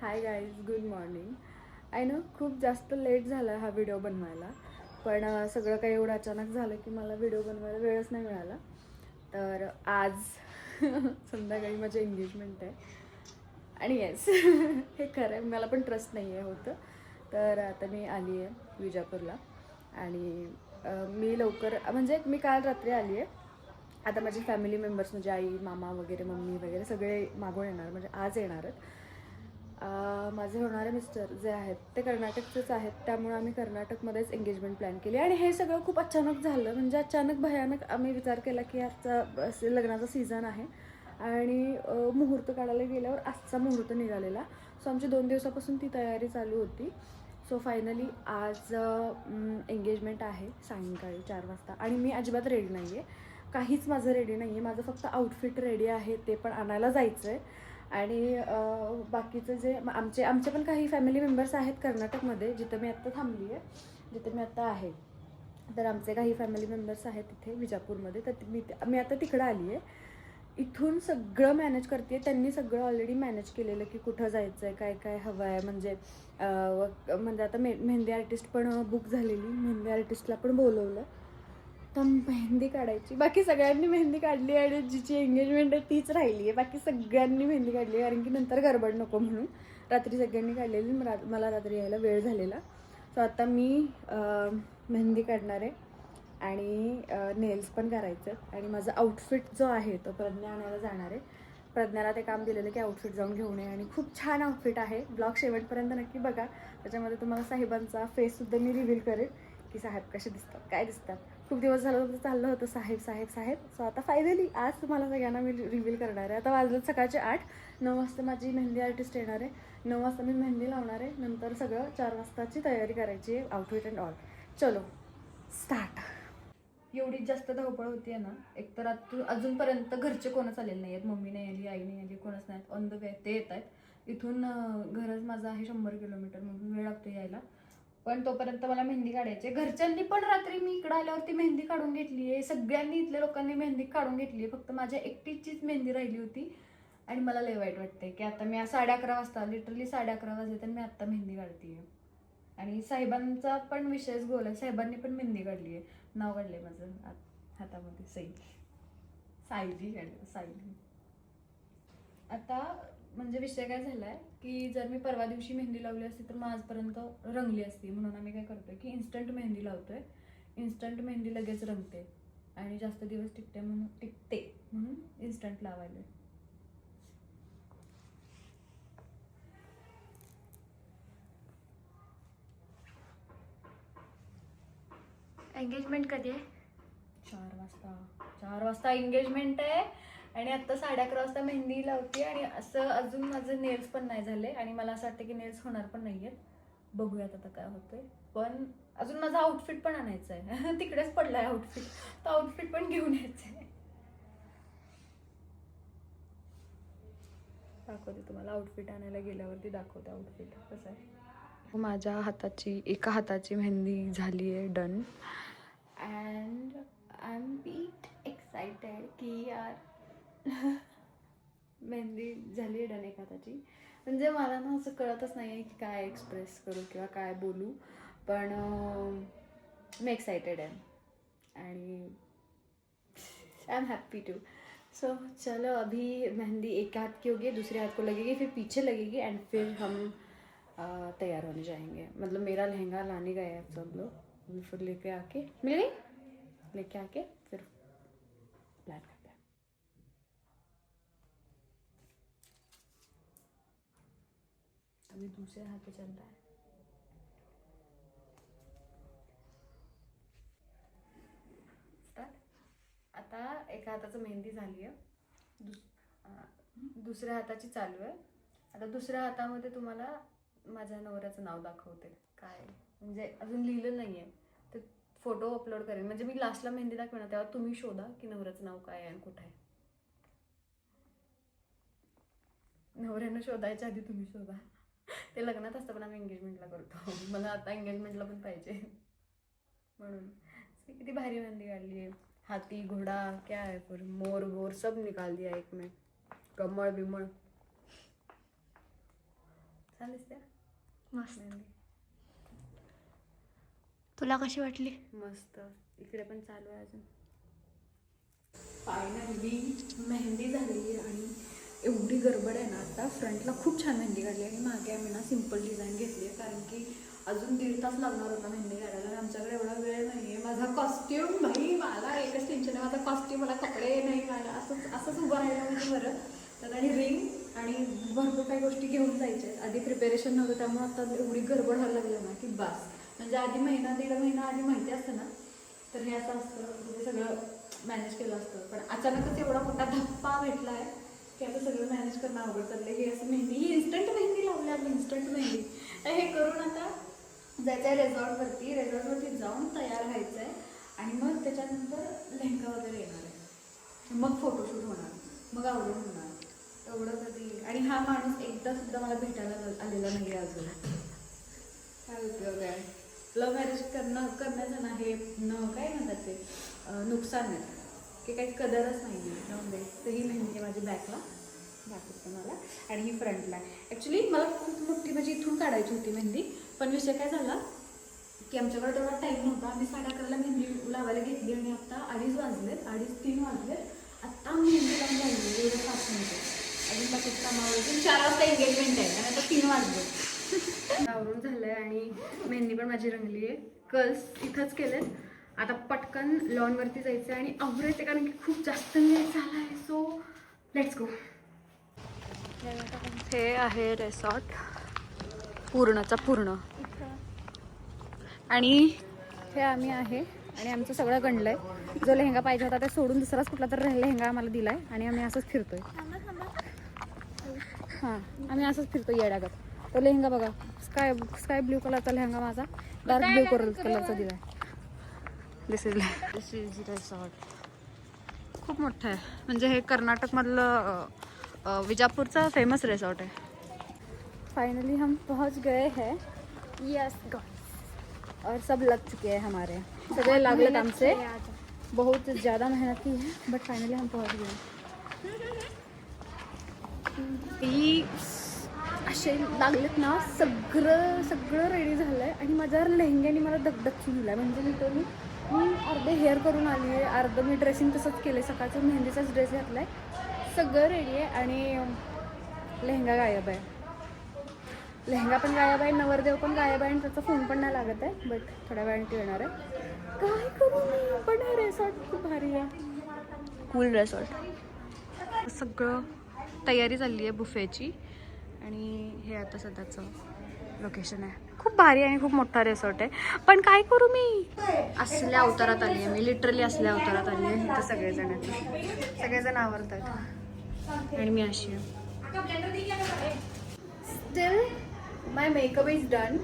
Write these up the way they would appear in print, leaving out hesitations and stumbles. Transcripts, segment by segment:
Hi guys, good morning. I know खूप जास्त late झाला हा व्हिडिओ बनवायला, पण सगळं काही एवढं अचानक झालं की मला व्हिडिओ बनवायला वेळच नाही मिळाला. तर आज संध्याकाळी माझी एंगेजमेंट आहे आणि येस हे खरं आहे, मला पण ट्रस्ट नाही आहे होतं. तर आता मी आली आहे विजापूरला आणि मी लवकर म्हणजे मी काल रात्री आली आहे. आता माझी फॅमिली मेंबर्स म्हणजे आई मामा वगैरे मम्मी वगैरे सगळे मागून येणार, म्हणजे आज येणार आहेत. माझे होणारे मिस्टर जे आहेत ते कर्नाटकचेच आहेत, त्यामुळे आम्ही कर्नाटकमध्येच एंगेजमेंट प्लॅन केली आणि हे सगळं खूप अचानक झालं. म्हणजे अचानक भयानक आम्ही विचार केला की आजचा लग्नाचा सीझन आहे आणि मुहूर्त काढायला गेल्यावर आजचा मुहूर्त निघालेला. सो आमची 2 दिवसापासून ती तयारी चालू होती. सो फायनली आज एंगेजमेंट आहे सायंकाळी 4 वाजता आणि मी अजिबात रेडी नाही आहे. काहीच माझं रेडी नाही आहे. माझं फक्त आउटफिट रेडी आहे, ते पण आणायला जायचं आहे. आणि बाकीचं जे आमचे पण काही फॅमिली मेंबर्स आहेत कर्नाटकमध्ये, जिथं मी आत्ता थांबली आहे, जिथं मी आत्ता आहे. तर आमचे काही फॅमिली मेंबर्स आहेत तिथे विजापूरमध्ये. तर मी आता तिकडं आली आहे. इथून सगळं मॅनेज करते. त्यांनी सगळं ऑलरेडी मॅनेज केलेलं की कुठं जायचं आहे, काय काय हवं आहे. म्हणजे आता मेहंदी आर्टिस्ट पण बुक झालेली, मेहंदी आर्टिस्टला पण बोलवलं. तर मेहंदी काढायची, बाकी सगळ्यांनी मेहंदी काढली आणि जिची एंगेजमेंट आहे तीच राहिली आहे. बाकी सगळ्यांनी मेहंदी काढली आहे, कारण की नंतर गडबड नको म्हणून. रात्री सगळ्यांनी काढलेली, मला रात्री यायला वेळ झालेला. सो आता मी मेहंदी काढणार आहे आणि नेल्स पण करायचं. आणि माझा आउटफिट जो आहे तो प्रज्ञा आणायला जाणार आहे. प्रज्ञाला ते काम दिलेलं की आउटफिट जाऊन घेऊन ये, आणि खूप छान आउटफिट आहे. ब्लॉग शेवटपर्यंत नक्की बघा, त्याच्यामध्ये तुम्हाला साहेबांचा फेससुद्धा मी रिव्हील करेन की साहेब कसे दिसतात, काय दिसतात. खूप दिवस झालं होतं चाललं होतं साहेब साहेब साहेब. सो आता फायनली आज तुम्हाला सगळ्यांना मी रिव्हील करणार आहे. आता वाजलं सकाळचे 8. 9 वाजता माझी मेहंदी आर्टिस्ट येणार आहे. 9 वाजता मी मेहंदी लावणार आहे. नंतर सगळं 4 वाजताची तयारी करायची आहे, आउटफिट अँड ऑल. चलो स्टार्ट. एवढीच जास्त धावपळ होती आहे ना. एकतर अजूनपर्यंत घरचे कोणच आलेले नाही आहेत. मम्मी नाही आली, आई नाही आली, कोणच नाहीत. ऑन द वे ते येत आहेत. इथून घरच माझं आहे 100 किलोमीटर, मग वेळ लागतो यायला. पण तोपर्यंत मला मेहंदी काढायची. घरच्यांनी पण रात्री मी इकडं आल्यावरती मेहंदी काढून घेतली आहे. सगळ्यांनी, इथल्या लोकांनी मेहंदी काढून घेतली आहे. फक्त माझ्या एकटीचीच मेहंदी राहिली होती. आणि मला लय वाईट वाटते की आता मी 11:30 वाजता, लिटरली 11:30 वाजले तर मी आत्ता मेहंदी काढते आहे. आणि साहेबांचा पण विषयच गोल आहे. साहेबांनी पण मेहंदी काढली आहे, नाव काढले माझं हातामध्ये. सायली काढलं, सायली. आता म्हणजे विषय काय झालाय की जर मी परवा दिवशी मेहंदी लावली असती तर मग आजपर्यंत रंगली असती. म्हणून आम्ही काय करतोय की इन्स्टंट मेहंदी लावतोय. इन्स्टंट मेहंदी लगेच रंगते आणि जास्त दिवस टिकते म्हणून इन्स्टंट लावायला. एंगेजमेंट कधी आहे? 4 वाजता. 4 वाजता एंगेजमेंट आहे आणि आत्ता 11:30 वाजता मेहंदी लावते. आणि असं अजून माझे नेल्स पण नाही झाले आणि मला असं वाटतं की नेल्स होणार पण नाही आहेत. बघूयात आता काय होतंय. पण अजून माझा आउटफिट पण आणायचं आहे तिकडेच पडलाय आउटफिट, तर आउटफिट पण घेऊन यायचं आहे. दाखवते तुम्हाला, आउटफिट आणायला गेल्यावरती दाखवते आउटफिट कसं आहे. माझ्या एका हाताची मेहंदी झाली आहे done. And I am bit excited की यार मेहंदी झाली आहे डन एका हाताची. म्हणजे मला ना असं कळतच नाही आहे की काय एक्सप्रेस करू किंवा काय बोलू. पण मैं एक्साइटेड है and I am happy too. So चलो, अभी मेहंदी एक हाथ की होगी, दूसरे हाथ को लगेगी, फिर पीछे लगेगी एंड फिर हम तैयार होने जाएंगे. मतलब मेरा लहंगा लाने गए हैं सब लोग, फिर लेके आके मिल गई, लेके आके फिर प्लान करते हैं. अभी दूसरे हाथ पे चल रहा है. आता एका हाताचं मेहंदी झाली आहे, दुसऱ्या हाताची चालू आहे. आता दुसऱ्या हातामध्ये तुम्हाला माझ्या नवऱ्याचं नाव दाखवते. काय म्हणजे अजून लिहिलं नाही आहे, तर फोटो अपलोड करेन. म्हणजे मी लास्टला मेहंदी दाखवेन तेव्हा तुम्ही शोधा की नवऱ्याचं नाव काय आहे आणि कुठं आहे. नवऱ्यानं शोधायच्या आधी तुम्ही शोधा. ते लग्नात असतं, पण आम्ही एंगेजमेंटला करतो. मला आता एंगेजमेंटला पण पाहिजे म्हणून. किती भारी मेहंदी काढली आहे. हाथी घोड़ा क्या है, फिर मोर वोर सब निकाल दिया एक में, कमळ बिमळ छान दिसते मस्त. मेहंदी. तुला कशी वाटली? मस्त. इकडे पण चालू आहे अजून. फायनली मेहंदी झाली आणि एवढी गडबड आहे ना आता. फ्रंटला खूप छान मेहंदी काढली आणि मागे आम्ही ना सिम्पल डिझाईन घेतली आहे, कारण की अजून 1.5 तास लागणार होता मेहंदी काढायला आणि आमच्याकडे एवढा वेळ नाही आहे. माझा कॉस्ट्यूम भाई, मला एकच टेन्शन आहे, माझा कॉस्ट्यूम, मला कपडे नाही, मला असंच उभं राहिलं म्हणजे बरं. तर आणि रिंग आणि भरपूर काही गोष्टी घेऊन जायच्या आहेत. आधी प्रिपेरेशन नव्हतं, त्यामुळे आता एवढी गडबड व्हायला लागली ना की बस. म्हणजे आधी 1.5 महिना आधी माहिती असतं ना तर हे असं असतं, म्हणजे सगळं मॅनेज केलं असतं. पण अचानकच एवढा मोठा धप्पा भेटला आहे की आता सगळं मॅनेज करणं अवघड चाललं. हे असं मेहंदी, ही इन्स्टंट मेहंदी लावली आम्ही, इन्स्टंट मेहंदी. हे करून आता जायचं आहे रिसॉर्टवरती जाऊन तयार व्हायचं आहे आणि मग त्याच्यानंतर लेहंगा वगैरे येणार आहे, मग फोटोशूट होणार, मग आवडून होणार. एवढं कधी. आणि हा माणूस एकदा सुद्धा मला भेटायला आलेला नाही आहे अजून. काय उपयोग आहे लव्ह मॅरेज करण्याचं ना, हे काय म्हणतात ते नुकसान आहे की काही कदरच नाही आहे. जाऊन तर ही मेहंदी आहे माझी बॅकला, दाखवते मला, आणि ही फ्रंटला. ॲक्च्युली मला खूप मोठी म्हणजे इथून काढायची होती मेहंदी, पण विषय काय झाला की आमच्याकडे तेवढा टाईम नव्हता. आम्ही 11:30ला मेहंदी लावायला घेतली आणि आता 2:30 वाजलेत, 2:30-3 वाजलेत. आत्ता मेहंदी लावून झाली एवढं 5 मिनिटं. अजून बाकीचं कामावर 4 वाजता एंगेजमेंट आहे आणि आता 3 वाजले. आवरून झालं आहे आणि मेहंदी पण माझी रंगली आहे. कर्ल्स इथंच केलेत. आता पटकन लॉनवरती जायचं आणि आवरायचं, कारण की खूप जास्त वेळ झाला आहे. So let's go. हे आहे रिसॉर्ट पूर्णचा पूर्ण, आणि हे आम्ही आहे आणि आमचं सगळं गणलं आहे. जो लेहंगा पाहिजे होता ते सोडून दुसराच कुठला तर लेहंगा आम्हाला दिला आहे आणि आम्ही असंच फिरतोय. हां, आम्ही असंच फिरतो येड्यागत. तो लेहंगा बघा, स्काय ब्ल्यू कलरचा लेहंगा माझा डार्क ब्ल्यू कलरचा दिला आहे. This is resort. खूप मोठं आहे, म्हणजे हे कर्नाटकमधलं विजापूरचा फेमस रिसॉर्ट आहे. फाइनली हम पहुंच गए हैं. यस गाइस, और सब लग चुके हैं हमारे. सगळे लागलेत आमचे, बहुत ज़्यादा मेहनत की है, बट फाइनली हम पहुंच गए. ही असे लागलेत ना, सगळं रेडी झालं आहे आणि माझ्या लेहंग्याने मला दगदग दिला आहे. म्हणजे मी अर्धे हेअर करून आली आहे, अर्धं मी ड्रेसिंग तसंच केलं आहे. सकाळचं मेहंदीचाच ड्रेस घातला आहे, सगळं रेडी आहे आणि लेहंगा गायब आहे. लेहंगा पण गायब आहे, नवरदेव पण गायब आहे आणि त्याचा फोन पण नाही लागत आहे. बट थोड्या वेळाने येणार आहे. काय करू मी, पण हे रिसॉर्ट खूप भारी आहे, कूल रिसॉर्ट. सगळं तयारी चालली आहे बुफेची आणि हे आता सध्याचं लोकेशन आहे. खूप भारी आणि खूप मोठा रिसॉर्ट आहे. पण काय करू मी, असल्या अवतारात आली आहे मी, लिटरली असल्या अवतारात आली आहे. इथं सगळेजण आवडतात आणि मी अशी आहे. Still my makeup is done,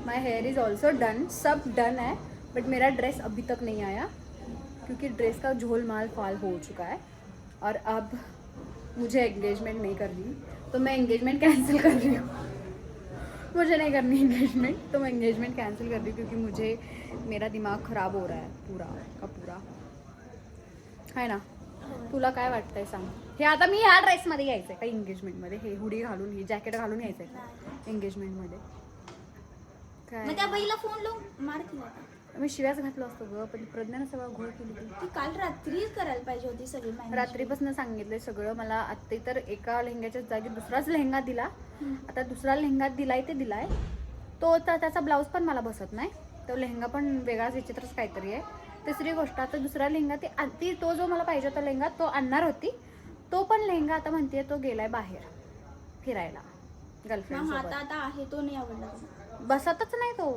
my here is also done, sub done है. बट मेरा ड्रेस अभी तक नहीं आया क्योंकि ड्रेस का झोल माल फाल हो चुका है और अब मुझे एंगेजमेंट नहीं करनी, तो मैं एंगेजमेंट कैंसिल कर रही हूँ. मुझे नहीं करनी एंगेजमेंट, तो मैं एंगेजमेंट कैंसिल कर रही हूँ क्योंकि मुझे मेरा दिमाग ख़राब हो रहा है पूरा का पूरा, है ना. तुला काय वाटतंय सांग. हे आता मी ह्या ड्रेसमध्ये यायचं आहे का एंगेजमेंटमध्ये, हे हुडी घालून, ही जॅकेट घालून यायचं आहे का एंगेजमेंटमध्ये. काय त्या बाईला फोन लावून मार केला. मी शिव्याच घातलं असतो ग, पण प्रज्ञानं सगळं घोळ केली. ती काल रात्रीच करायला पाहिजे होती सगळी. रात्रीपासून सांगितलंय सगळं मला. आत्ता तर एका लेहंग्याच्या जागी दुसराच लेहंगा दिला. आता दुसरा लेहंगा दिलाय ते दिलाय तो, त्याचा ब्लाऊज पण मला बसत नाही. तो लेहंगा पण वेगळाच विचित्रच काहीतरी आहे. तिसरी गोष्ट, आता दुसरा लेहंगा ती तो जो मला पाहिजे होता लेहंगा तो आणणार होती, तो पण लेहंगा आता म्हणते तो गेलाय बाहेर फिरायला गर्लफ्रेंड सोबत. आता आहे तो नाही आवडला, बसतच नाही तो.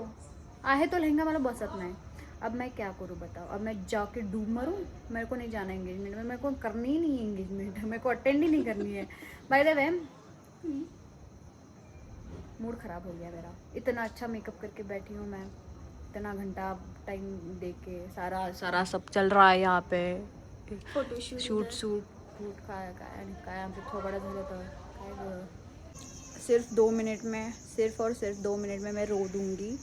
आहे तो लेहंगा मला बसत नाही. अब मैं क्या करूँ बताओ, अब मैं जाके डूब मरूँ. मेरे को नहीं जाना एंगेजमेंट में, मेरे को करनी ही नहीं है एंगेजमेंट, मेरे को अटेंड ही नहीं करनी है. बाय द वे मूड ख़राब हो गया मेरा. इतना अच्छा मेकअप करके बैठी हूँ मैं, इतना घंटा टाइम दे के सारा सब चल रहा है यहाँ पे, शूट काय आमचं थोबडं झालं तर काय. सिर्फ 2 मिनट में, सिर्फ और सिर्फ 2 मिनट में मैं रो दूँगी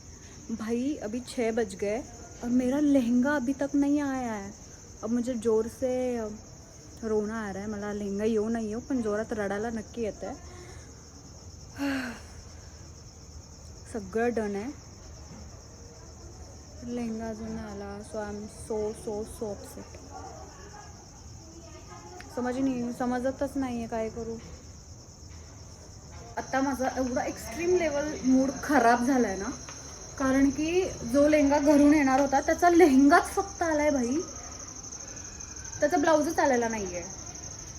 भाई. अभी 6 बज गए और मेरा लहंगा अभी तक नहीं आया है. अब मुझे जोर से रोना आ रहा है. मला लहंगा येऊ नाही येऊ पण जोरात रडायला नक्की येतं आहे. सगळं डन आहे. लेहंगा अजून नाही आला. So I am so upset. समजतच नाही आहे काय करू. आता माझा एवढा एक्स्ट्रीम लेवल मूड खराब झाला आहे ना, कारण की जो लेहंगा घरून येणार होता त्याचा लेहंगाच फक्त आला आहे भाई. त्याचा ब्लाऊजच आलेला नाही आहे.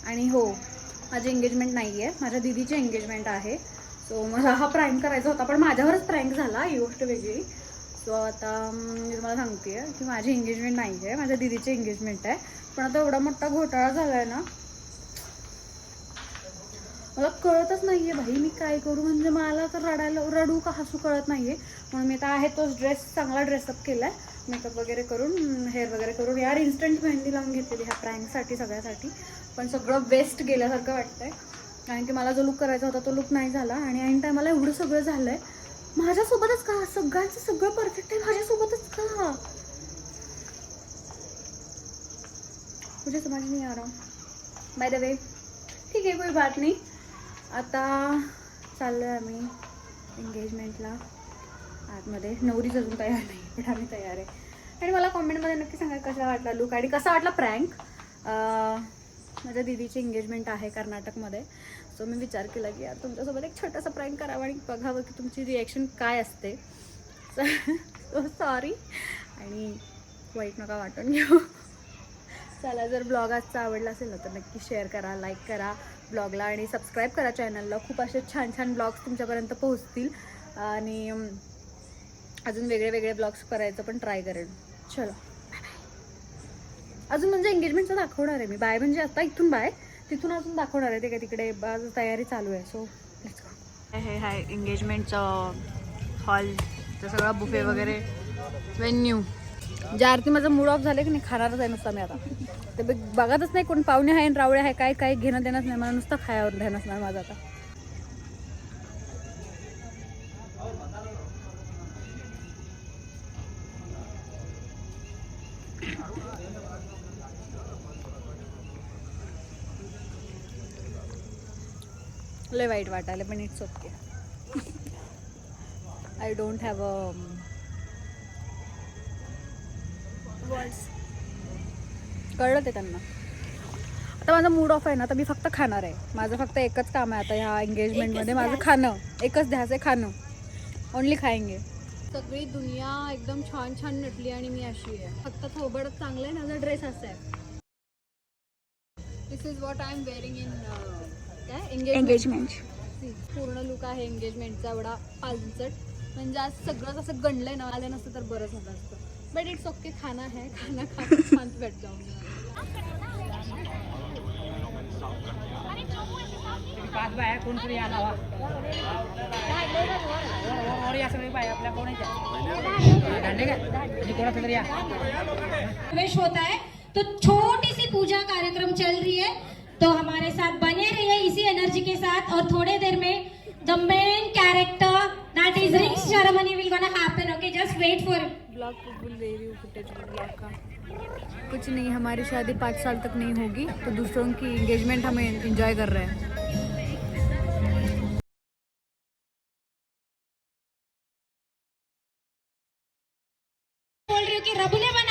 आणि हो, माझी एंगेजमेंट नाही आहे, माझ्या दीदीची एंगेजमेंट आहे. सो मला हा प्रँक करायचा होता, पण माझ्यावरच प्रँक झाला, ही गोष्ट वेगळी. सो आता मी तुम्हाला सांगते आहे की माझी एंगेजमेंट नाही आहे, माझ्या दीदीची एंगेजमेंट आहे. पण आता एवढा मोठा घोटाळा झाला आहे ना, मला कळतच नाही आहे भाई मी काय करू. म्हणजे मला तर रडू का हसू कळत नाही आहे. म्हणून मी आता आहे तोच ड्रेस, चांगला ड्रेसअप केला आहे, मेकअप वगैरे करून, हेअर वगैरे करून. यार इन्स्टंट मेहंदी लावून घेतलेली ह्या प्रँकसाठी सगळ्यासाठी, पण सगळं वेस्ट गेल्यासारखं वाटतं आहे. कारण की मला जो लुक करायचा होता तो लुक नाही झाला. आणि ऐन टायमाला एवढं सगळं झालं आहे. माझ्यासोबतच का? सगळ्यांचं सगळं परफेक्ट आहे, माझ्यासोबतच का? मुझे समझ नहीं आ रहा. बाय द वे, ठीक आहे, कोई बात नाही. आता चाललो आहे आम्ही एंगेजमेंटला. आतमध्ये नवरीच अजून तयार नाही, पण आम्ही तयार आहे. आणि मला कॉमेंटमध्ये नक्की सांगा कसा वाटला लुक आणि कसा वाटला प्रँक. माझ्या दीदीची एंगेजमेंट आहे कर्नाटकमध्ये. सो मी विचार केला की यार तुमच्यासोबत एक छोटासा प्रँक करावा आणि बघावं की तुमची रिॲक्शन काय असते. सो सॉरी आणि वाईट नका वाटून घेऊ. चला, जर ब्लॉग आजचा आवडला असेल ना तर नक्की शेअर करा, लाईक करा ब्लॉगला आणि सबस्क्राईब करा चॅनलला. खूप असे छान छान ब्लॉग्स तुमच्यापर्यंत पोहोचतील आणि अजून वेगळे वेगळे ब्लॉग्स करायचं पण ट्राय करेन. चलो बाय. अजून म्हणजे एंगेजमेंटचं दाखवणार आहे मी. बाय म्हणजे आता इथून बाय, तिथून अजून दाखवणार आहे ते काय तिकडे तयारी चालू आहे. So let's go. हे हाय एंगेजमेंटचं हॉलचं सगळं बुफे वगैरे वेन्यू. ज्या आरती माझा मूड ऑफ झालं की नाही, खाणारच आहे नुसता मी आता. ते बघतच नाही कोण पाहुणे आहे रावळे आहे काय काय घेणं देणंच नाही मला. नुसतं खायावर ध्यान असणार माझं आता. लय वाईट वाटायला पण it's okay. I don't have a words. कळलं ते त्यांना. आता माझा मूड ऑफ आहे ना, तर मी फक्त खाणार आहे. माझं फक्त एकच काम आहे आता ह्या एंगेजमेंटमध्ये, माझं खाणं. एकच ध्यास आहे, खाणं. ओनली खाएंगे. सगळी दुनिया एकदम छान छान नटली आणि मी अशी आहे. फक्त थोबडच चांगलं आहे, माझा ड्रेस असा आहे. This is what I am wearing in काय एंगेजमेंट. पूर्ण लुक आहे एंगेजमेंटचा, एवढा पालचट. म्हणजे आज सगळंच असं गणलंय ना, आलं नसतं तर बरंच होतं असतं. बट इट्स ओके, खाना है, खाना खा शांत बैठ जाऊंगी. प्रवेश होता है तो छोटी सी पूजा कार्यक्रम चल रही है, तो हमारे साथ बने रहिए इसी एनर्जी के साथ. और थोड़े देर में the main character that is ring ceremony will gonna happen. Okay, just wait for it. Blog बोल रही हूँ, फुटेज ब्लॉग का कुछ नहीं. हमारी शादी 5 साल तक नहीं होगी, तो दूसरों की एंगेजमेंट हम एंजॉय कर रहे हैं. बोल रही हूँ कि रब ने बना